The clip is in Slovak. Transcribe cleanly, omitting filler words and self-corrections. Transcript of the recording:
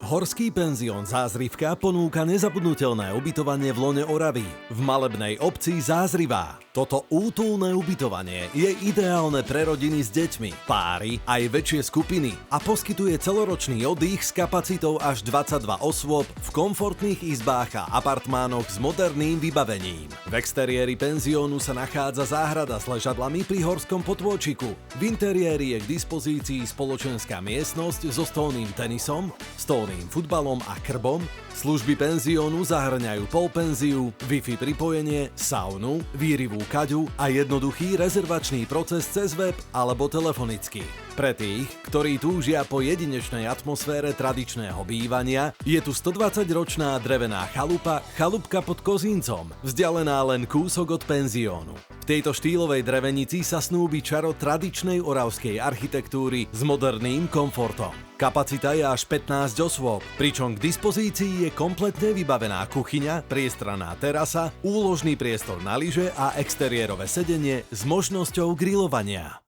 Horský penzión Zázrivka ponúka nezabudnutelné ubytovanie v lone Oravy, v malebnej obci Zázrivá. Toto útulné ubytovanie je ideálne pre rodiny s deťmi, páry aj väčšie skupiny a poskytuje celoročný oddych s kapacitou až 22 osôb v komfortných izbách a apartmánoch s moderným vybavením. V exteriéri penziónu sa nachádza záhrada s ležadlami pri horskom potôčiku. V interiéri je k dispozícii spoločenská miestnosť so stolným tenisom, stolným futbalom a krbom. Služby penziónu zahŕňajú polpenziu, Wi-Fi pripojenie, saunu, výrivú kaďu a jednoduchý rezervačný proces cez web alebo telefonicky. Pre tých, ktorí túžia po jedinečnej atmosfére tradičného bývania, je tu 120-ročná drevená chalupka pod Kozíncom, vzdialená len kúsok od penziónu. V tejto štýlovej drevenici sa snúbi čaro tradičnej oravskej architektúry s moderným komfortom. Kapacita je až 15 osôb, pričom k dispozícii je kompletne vybavená kuchyňa, priestranná terasa, úložný priestor na lyže a exteriérové sedenie s možnosťou grilovania.